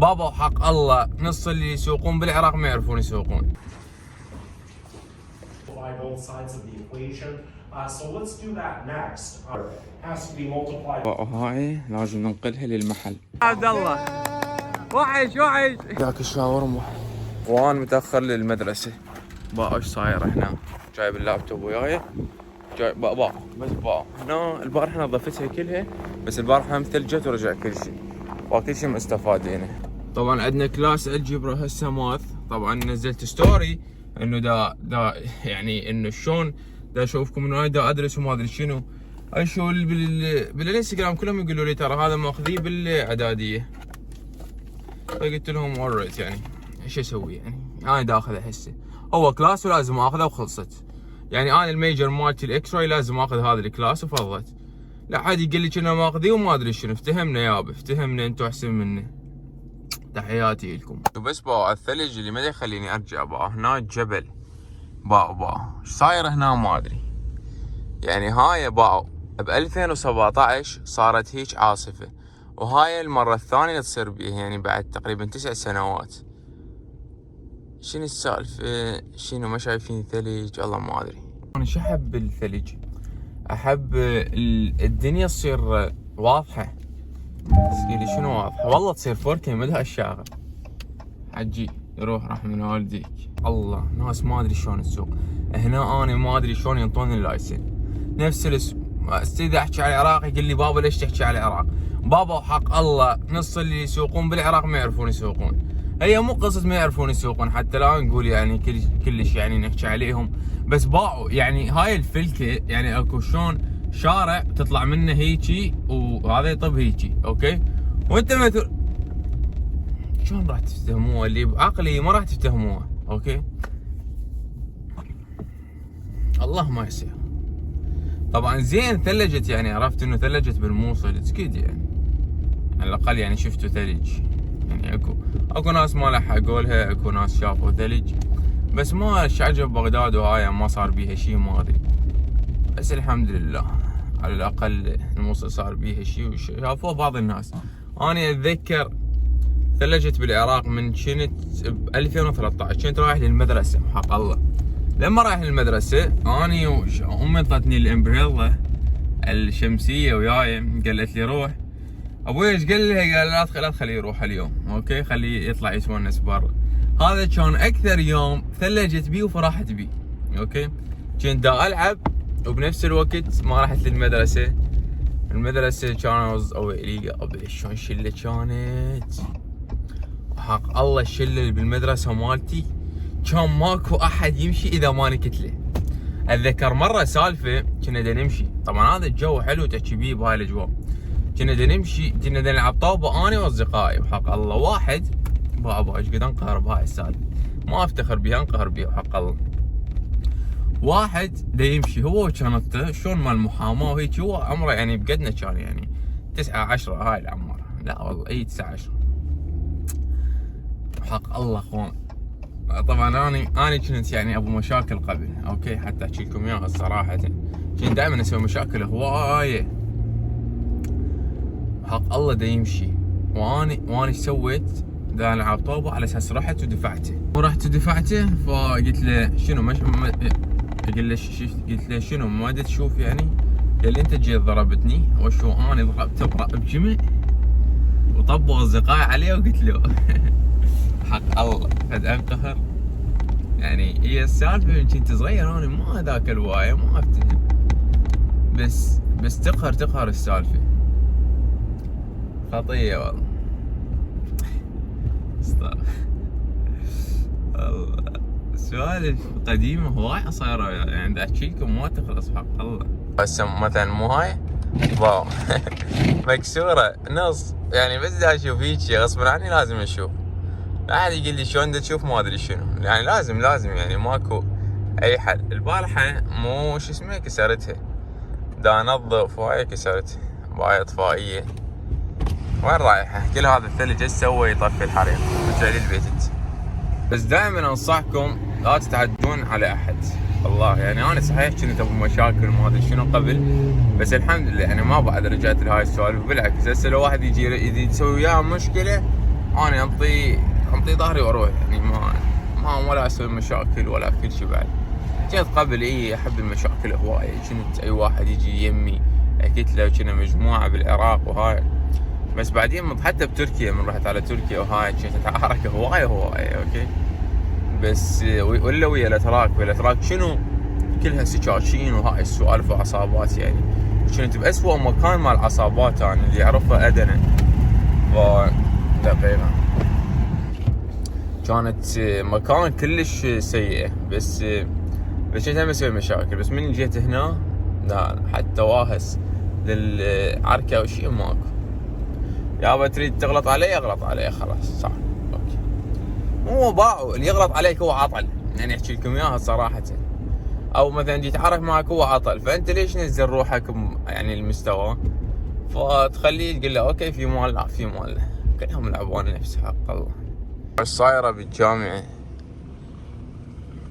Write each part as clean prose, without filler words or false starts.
بابا وحق الله نص اللي يسوقون بالعراق ما يعرفون يسوقون. Both sides of the equation. So let's do that next. Has to be multiplied. هاي لازم ننقلها للمحل. عبد الله وحش ذاك الشاورما وانا متاخر للمدرسه. با ايش صاير هنا؟ جايب اللابتوب وياي، جايب با بس با هنا البارحه نظفتها كلها، بس البارحه مثلجت ورجع كل شيء وكل شيء مستفادينه. طبعا عندنا كلاس الجبر هسه ماث. طبعا نزلت ستوري انه دا يعني انه شلون دا اشوفكم انه دا ادرس وما ادري شنو. اشوف بالانستغرام كلهم يقولوا لي ترى هذا ماخذيه بالاعداديه. فقلت لهم alright يعني ايش اسوي يعني؟ انا دا اخذه هسه، هو كلاس ولازم اخذه وخلصت. يعني انا الميجر مالتي الاكس راي لازم اخذ هذا الكلاس وفضلت. لا حد يقول لي كنا ماخذيه وما ادري شنو. افتهمنا يابا، افتهمنا، انتم احسن مني. تحياتي لكم. بس با الثلج اللي ما يخليني ارجع با هنا جبل با ايش صاير هنا ما ادري. يعني هاي با ب 2017 صارت هيك عاصفه، وهاي المره الثانيه تصير بيها يعني بعد تقريبا 9 سنوات. شنو السالفه؟ شنو ما شايفين ثلج؟ الله ما ادري. انا شو احب بالثلج؟ احب الدنيا تصير واضحه. تسألي شنو واضحه؟ والله تصير 4K مدها الشاغل. حجي يروح رحم من والديك. الله ناس ما ادري شلون تسوق هنا. انا ما ادري شلون ينطوني اللايسن. نفس استاذ احكي على العراق يقول لي بابا ليش تحكي على العراق؟ بابا وحق الله نص اللي يسوقون بالعراق ما يعرفون يسوقون. هي مو قصة ما يعرفون يسوقون، حتى لا نقول يعني كلش يعني نحكي عليهم، بس باعوا يعني هاي الفلكة. يعني اكو شلون شارع تطلع منه هيجي وهذا يطب هيجي، اوكي؟ وانت مثل شلون راح تفتهموها؟ اللي بعقلي ما راح تفتهموها، اوكي؟ الله ما يصير. طبعا زين ثلجت، يعني عرفت انه ثلجت بالموصل اكيد، يعني على الاقل يعني شفتوا ثلج. يعني اكو ناس ما لحقوا لها، اكو ناس شافوا ثلج، بس ما ايش عجب بغداد وهاي ما صار بيها شيء ما ادري. بس الحمد لله على الاقل الموصل صار بيها شيء وشافوه بعض الناس. انا اتذكر ثلجت بالعراق من كنت ب 2013، كنت رايح للمدرسه حق الله. لما رايح للمدرسه اني امي انطتني الامبريلا الشمسيه وياي، قالت لي روح. ابوي ايش قال لي؟ قال لا تخليه يروح اليوم، اوكي خليه يطلع يتونس برا. هذا كان اكثر يوم ثلجت بيه وفرحت بيه، اوكي؟ كنت دا العب وبنفس الوقت ما رحت للمدرسه. المدرسه كانوا اويلي ابي شلون شله كانت حق الله. الشله اللي بالمدرسه مالتي كان ماكو احد يمشي اذا ما نكتله. اتذكر مره سالفه كنا دا نمشي، طبعا هذا الجو حلو تحكي بيه بهاي الاجواء. كنا دا نمشي، كنا دا نلعب طابه انا واصدقائي، وحق الله واحد بابا ايش قد انقهر بهاي السالفه، ما افتخر بيها انقهر بيها وحق الله. واحد دا يمشي هو وكانت شلون مال المحاماه وهيك، هو عمره يعني بقدنا كان يعني 9 10 هاي العمر، لا والله اي 9 10 حق الله اخوان. طبعا انا كنت يعني ابو مشاكل قبل، اوكي؟ حتى احكي لكم اياها الصراحه، كنت دائما اسوي مشاكل هوايه حق الله. دا يمشي وانا ايش سويت؟ دا العب طوبه على اساس رحت ودفعته، فقلت له شنو قلت له شنو ما تشوف يعني؟ قال لي انت جيت ضربتني وشو انا ضربته بجمع وطبوا اصدقائي عليه وقلت له حق الله قد انقهر. يعني هي السالفه من كنت صغير انا ما ذاك الوايه ما افتهم، بس تقهر السالفه خطيه والله. الله سوالف قديمه هواي صايره يعني دا احكي لكم ما تخلص حق الله. هسه مثلا مو هاي واو مكسوره نص، يعني بس دا اشوف هيجي غصب عني لازم اشوف. لا احد يقول لي شلون دا تشوف ما ادري شنو، يعني لازم يعني ماكو اي حل. البارحه مو شو اسمه كسرتها، دا انظف وهاي كسرتها باي اطفائيه. وين رايحه؟ كل هذا الثلج ايش سوى؟ يطفي الحريق رجع لي البيت. بس دائما انصحكم لا تتعدون على احد. والله يعني انا صحيح كنت ابو مشاكل ما ادري شنو قبل، بس الحمد لله يعني ما بعد رجعت لهاي السوالف. بالعكس هسه لو واحد يجي يسوي وياه مشكله أنا أنطي ظهري وأروح، يعني ما ولا أسوي مشاكل ولا كل شيء. بعد جيت قبل أحب المشاكل هواية، كنت أي واحد يجي يمي أكتله، وكنا مجموعة بالعراق وهاي. بس بعدين حتى بتركيا، من رحت على تركيا وهاي كنت أتعارك هواية أوكي. بس ولا ويا الأتراك شنو كلها سكاكين وهاي السوالف وعصابات، يعني كنت بأسوأ مكان مع العصابات أنا اللي أعرفه أدنى. دقيقة كانت مكان كلش سيئة، بس كنت هم اسوي مشاكل. بس من جيت هنا لا، حتى واهس للعركة وشي ماكو. يابا تريد تغلط علي اغلط علي خلاص، صح اوكي. مو باعوا اللي يغلط عليك هو عطل، يعني احكي لكم اياها صراحة. او مثلا يتعارك معك هو عطل، فانت ليش نزل روحك يعني المستوى، فتخليه تقول له اوكي في مال، لا في مال، كلهم لعبون نفس حق الله. ايش صايرة بالجامعة؟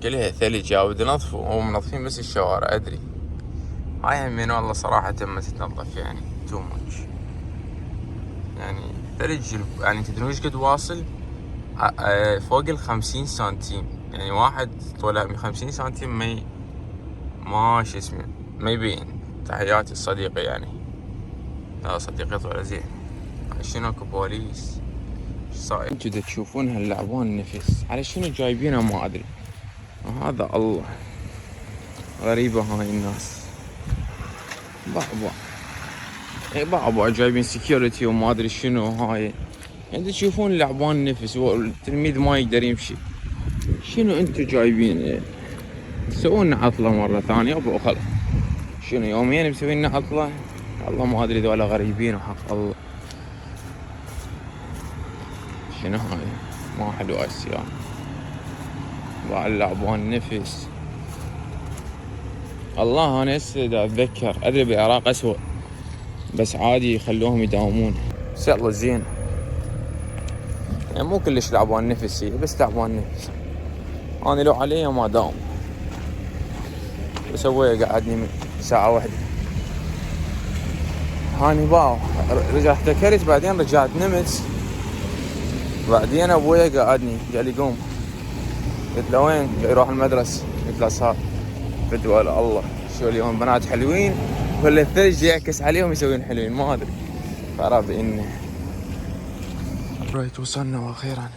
كلها ثلج يا ودي نظفوا، هم منظفين بس الشوارع ادري. هاي همين والله صراحة ما تتنظف، يعني تو ماتش، يعني ثلج. يعني تدرون ايش قد واصل؟ فوق 50 سنتيم، يعني واحد طوله 50 سنتيم ما شو اسمه ما يبين. تحياتي الصديقي، يعني لا صديقي طوله زين. شنو بوليس صاير كذا تشوفون هاللعبان نفس على شنو جايبينه ما ادري. هذا الله غريبة هاي الناس. بعبع جايبين سكيورتي وما ادري شنو هاي. انتو تشوفون اللعبان نفس والتلميذ ما يقدر يمشي. شنو انتو جايبين؟ تسوون عطلة مرة ثانية وخلاص. شنو يوميا مسوين عطلة؟ والله ما ادري ذولا غريبين وحق الله. شنو هاي؟ ما حلو السيارة. باع اللعبان نفس. الله انا هسه اتذكر ادري بالعراق اسوأ، بس عادي يخلوهم يداومون. بس يلا زين، يعني مو كلش لعبان نفسي، بس لعبان نفس. انا لو علي ما داوم، بسويه قعدني من ساعة واحدة. هاني باو رجعت احتكرت، بعدين رجعت نمت، بعدين ابويا قعدني قال لي قوم. قلت له وين؟ قال يروح المدرسة. قلت له صار. قلت له الله شو اليوم بنات حلوين ولا الثلج يعكس عليهم يسوين حلوين ما ادري. فرابي انه رايت وصلنا واخيرا.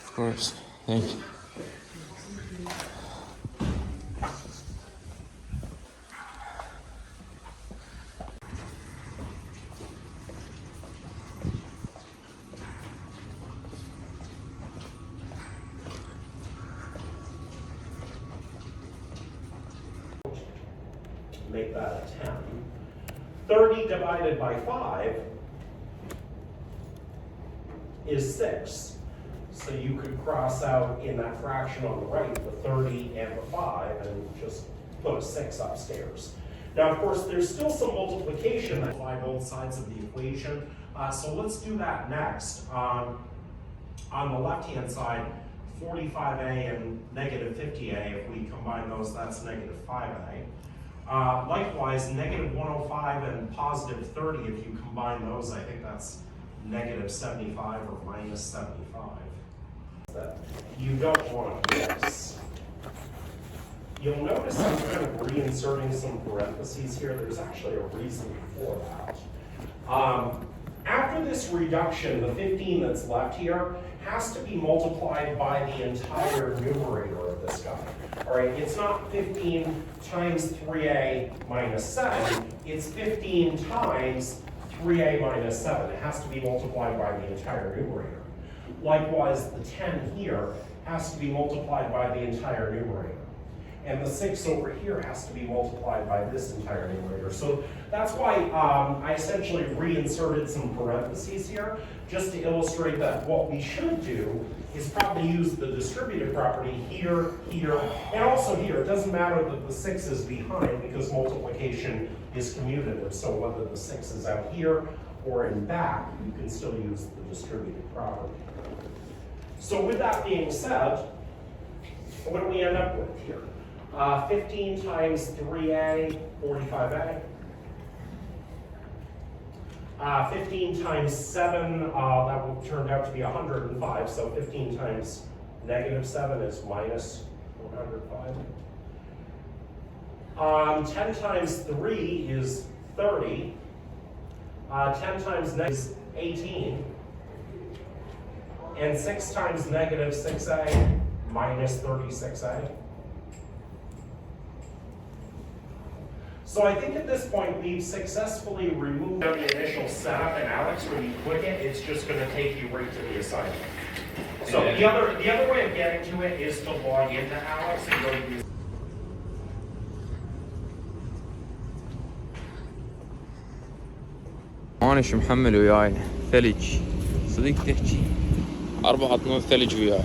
Of course. Thank you. Make that a 10. 30 divided by 5 is 6. So you could cross out in that fraction on the right the 30 and the 5 and just put a 6 upstairs. Now, of course, there's still some multiplication by both sides of the equation. So let's do that next. On the left-hand side, 45a and negative 50a, if we combine those, that's negative 5a. Likewise, negative 105 and positive 30, if you combine those, I think that's negative 75 or minus 75. That you don't want to miss. You'll notice I'm kind of reinserting some parentheses here. There's actually a reason for that. After this reduction, the 15 that's left here has to be multiplied by the entire numerator of this guy. All right, it's not 15 times 3a minus 7, it's 15 times 3a minus 7. It has to be multiplied by the entire numerator. Likewise, the 10 here has to be multiplied by the entire numerator. And the 6 over here has to be multiplied by this entire numerator. So that's why I essentially reinserted some parentheses here, just to illustrate that what we should do is probably use the distributive property here, here, and also here. It doesn't matter that the 6 is behind because multiplication is commutative. So whether the 6 is out here or in back, you can still use the distributive property. So with that being said, what do we end up with here? 15 times 3a, 45a. 15 times 7, that turned out to be 105, so 15 times negative 7 is minus 105. 10 times 3 is 30. 10 times negative is 18. And 6 times negative 6a minus 36a. So I think at this point we've successfully removed the initial setup, and Alex, when you click it, it's just going to take you right to the assignment. So the other way of getting to it is to log into Alex and go to the انا شو محمل وياي ثلج صدق تحكي 4 طنوف ثلج وياي.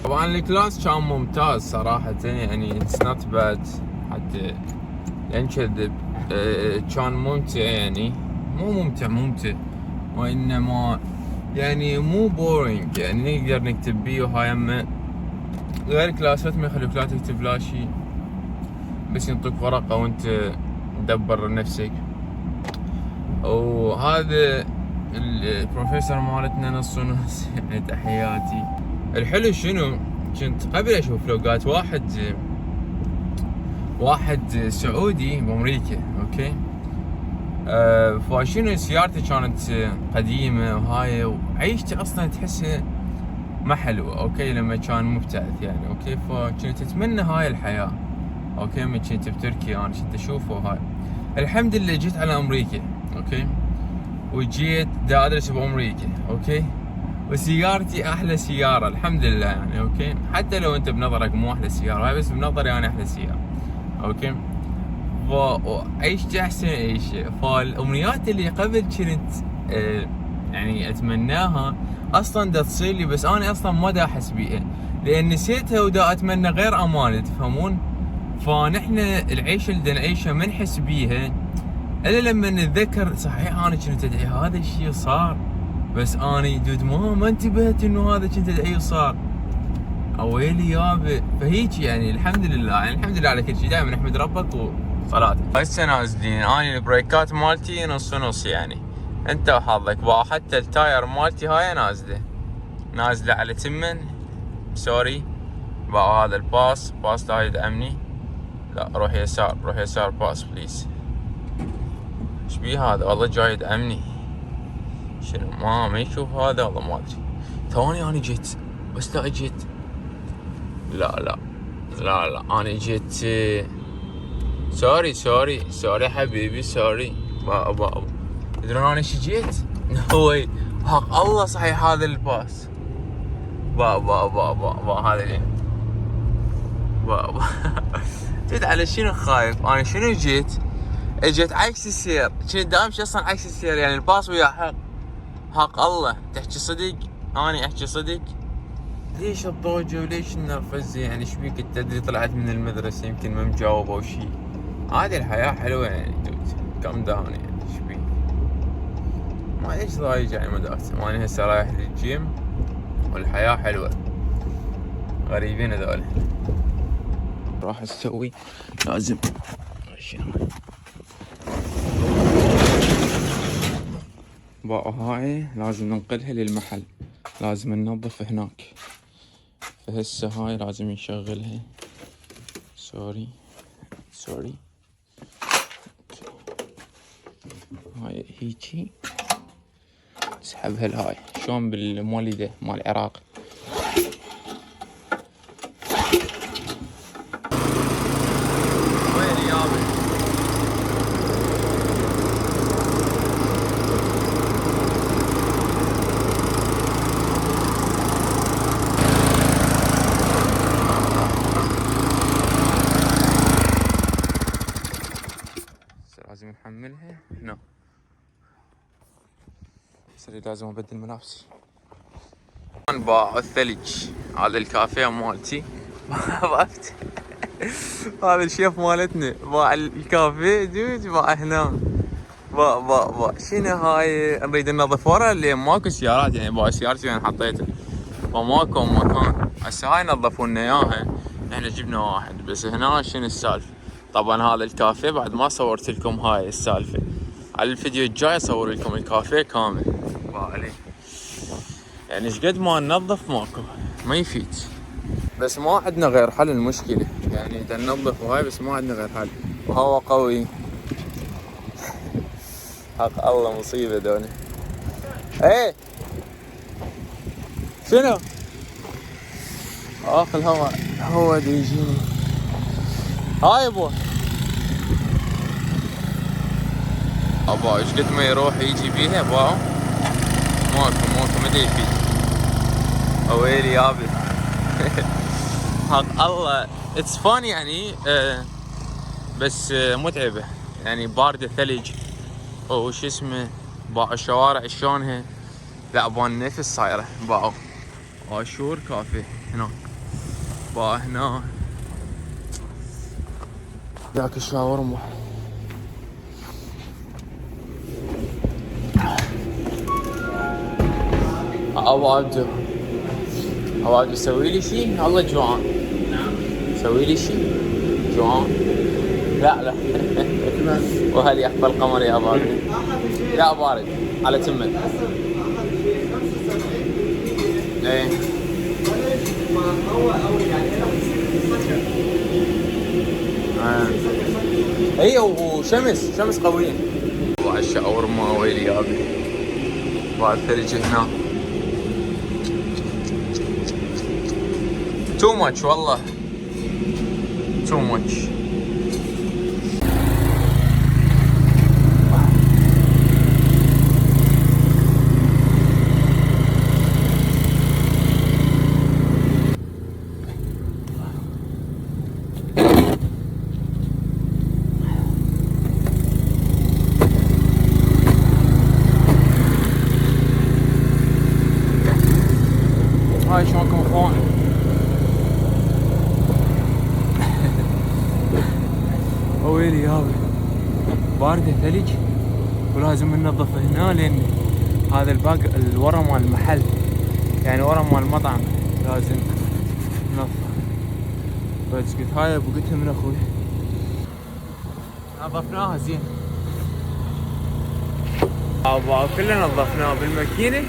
طبعا الكلاس كان ممتاز صراحة يعني اتس نوت باد حتى ينكذب. كان ممتع يعني مو ممتع وانما يعني مو بورينج يعني نقدر نكتب بيه وهاي يمه غير كلاسات ما يخلوك لا تكتب لا شي بس ينطوك ورقة وانت تدبر نفسك. وهذا البروفيسور مالتنا نص ونص يعني تحياتي. الحلو شنو كنت قبل اشوف فلوقات واحد سعودي بامريكا اوكي. فشنو سيارته كانت قديمة وهاي وعيشته اصلا تحسها ما حلوة اوكي لما كان مبتعث يعني اوكي. فكنت اتمنى هاي الحياة اوكي من كنت بتركيا انا كنت اشوفه هاي. الحمد لله جيت على امريكا اوكي وجيت دا ادرس بامريكا اوكي وسيارتي احلى سيارة الحمد لله يعني اوكي. حتى لو انت بنظرك مو احلى سيارة هاي بس بنظري انا احلى سيارة اوكي. فعيشت احسن عيشة. فالامنيات اللي قبل كنت يعني اتمناها اصلا دا تصير لي بس انا اصلا ما دا احس بيها لان نسيتها ودا اتمنى غير امانة تفهمون. فنحن العيشة اللي دا نعيشها ما نحس بيها الا لما نتذكر صحيح انا كنت ادعي هذا الشيء صار بس اني دود ما انتبهت انه هذا كنت ادعيه صار اويلي يابا. فهيك يعني الحمد لله يعني الحمد لله على كل شيء. دائما نحمد ربك وصلاتك. هسه نازلين اني البريكات مالتي نص يعني انت وحظك بقى. حتى التاير مالتي هاي نازله على تمن سوري بقى. هذا الباس لا يدعمني لا روح يسار باس بليز. ايش بيه هذا والله جاي يدعمني شنو ما يشوف هذا والله ما ادري. ثواني انا جيت بس لا جيت لا انا جيت سوري حبيبي سوري بابا تدرون انا ايش جيت هو حق الله صحيح هذا الباص بابا هذا اللي بابا جيت على شنو خايف انا شنو اجيت عكس السير كنت دامشي اصلا عكس السير يعني الباص ويا حق الله تحكي صدق اني احكي صدق. ليش الضوجة وليش النرفزة يعني ايش بيك تدري طلعت من المدرسة يمكن ما مجاوبة وشي. هذه الحياة حلوة يعني كم داون يعني ايش بيك ما ليش ضايج يعني مدرسة. انا هسه رايح للجيم والحياة حلوة. غريبين هذول. راح اسوي لازم بقى هاي لازم ننقلها للمحل لازم ننظف هناك. فهسه هاي لازم نشغلها سوري هاي هيجي تسحبها لهاي شلون بالمولده مال العراق. وين يابا لازم نحملها هنا. سري لازم ابدل ملابسي. باع الثلج هذا الكافيه مالتي هذا الشيف مالتنا باع الكافيه دود باع هنا باع شنو هاي نريد ننظف ورا اللي ماكو سيارات يعني باع سيارتي وين حطيتها فماكو مكان. هسه هاي نظفوا لنا اياها احنا جبنا واحد بس هنا شنو السالفه. طبعا هذا الكافيه بعد ما صورت لكم هاي السالفه. على الفيديو الجاي اصور لكم الكافيه كامل عليه. يعني ايش قد ما ننظف ماكو ما يفيد، بس ما عندنا غير حل المشكلة. يعني اذا ننظف وهاي بس ما عندنا غير حل، وهو قوي حق الله مصيبة دوني. ايه شنو؟ اخ الهواء هو دي يجيني. هاي ابو ابا ايش قد ما يروح يجي بيها باو ماكو ما يفيد. ويلي يابي حق الله اتس فان يعني بس متعبة يعني باردة ثلج وش اسمه باع الشوارع شلونها. لا بان نفس صايرة باو اشور كافي هنا با هنا ذاك الشاورما. ابو عبدو سوي لي شيء الله جوعان. سوي لي شيء جوعان. لا وهل يحفى القمر يا بارد؟ لا بارد على تمت. ايه اي وشمس قوية. وعلى الشاورما ويلي يابي بعد ثلج هنا. تو ماتش والله تو ماتش. هاي شلونكم اخوان؟ ويلي يابا باردة ثلج ولازم ننظف هنا لان هذا الباق الورا مال المحل يعني ورا مال المطعم لازم ننظف. بس قلت هاي ابو قلتها من اخوي نظفناها زين ابا كله نظفناه بالماكينة.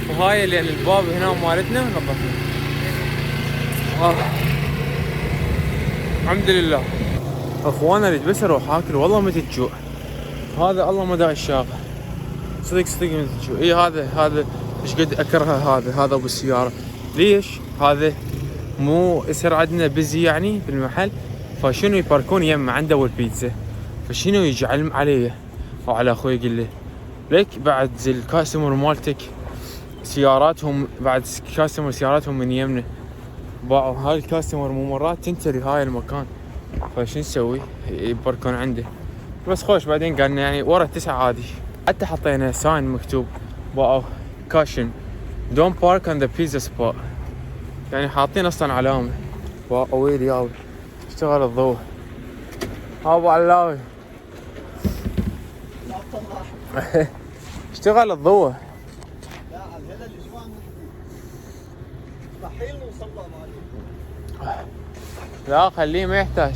وهاي لان الباب هنا مالتنا نظفناه. الحمد لله اخوانا اللي بس اروح اكل والله متى تجوع. هذا الله ما داعي الشاقة صدق متى تجوع. اي هذا ايش قد اكره هذا ابو السيارة. ليش؟ هذا مو يصير عندنا بزي يعني بالمحل فشنو يباركون يمه عنده والبيتزا فشنو يجي علي وعلى اخوي يقول لي ليك بعد الكاستمر مالتك سياراتهم بعد كاستمر سياراتهم من يمنا باعوا هاي الكاستمر مو مرات تنتري هاي المكان فشو نسوي يباركون عنده. بس خوش بعدين قالنا يعني ورا 9 عادي. حتى حطينا ساين مكتوب باعوا كاشن دونت بارك اون ذا بيتزا سبوت يعني حاطين اصلا علامة. ويل ياوي اشتغل الضوء ابو علاوي اشتغل الضوء. لا خليه ما يحتاج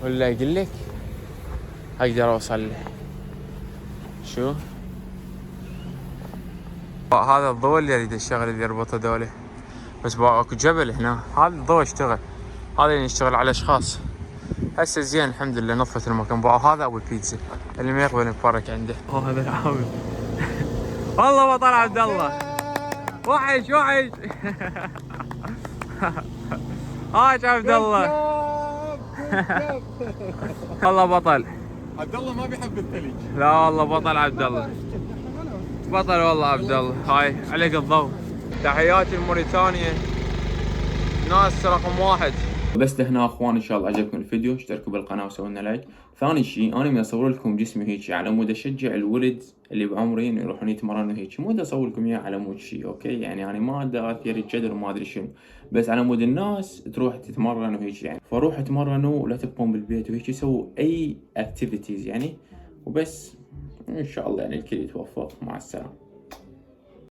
ولا يقول لك اقدر اوصل له. شو هذا الضوء اللي يريد الشغل اللي يربطه دولة بس اكو جبل هنا. هذا الضوء اشتغل هذا اللي يشتغل على اشخاص هسه زين الحمد لله نظفت المكان. هذا ابو البيتزا اللي ما يقبل نتبارك عنده. هذا العامل والله بطل عبد الله وحش هاج عبد الله والله بطل عبد الله ما بيحب الثلج. لا والله بطل عبد الله بطل والله عبد الله. هاي عليك الضوء. تحياتي لموريتانيا ناس رقم 1. بس لهنا اخوان ان شاء الله عجبكم الفيديو اشتركوا بالقناه وسووا لنا لايك. ثاني شيء انا اصور لكم جسمي هيك على مود اشجع الولد اللي بعمري انه يروحون يتمرنوا هيك مو اصور لكم اياه على مود شيء اوكي يعني انا ما ادري اثير الجدر وما ادري شنو بس على مود الناس تروح تتمرن وهيك يعني فروح اتمرنوا ولا تبقون بالبيت وهيك سووا اي اكتيفيتيز يعني وبس ان شاء الله يعني الكل يتوفق. مع السلامه.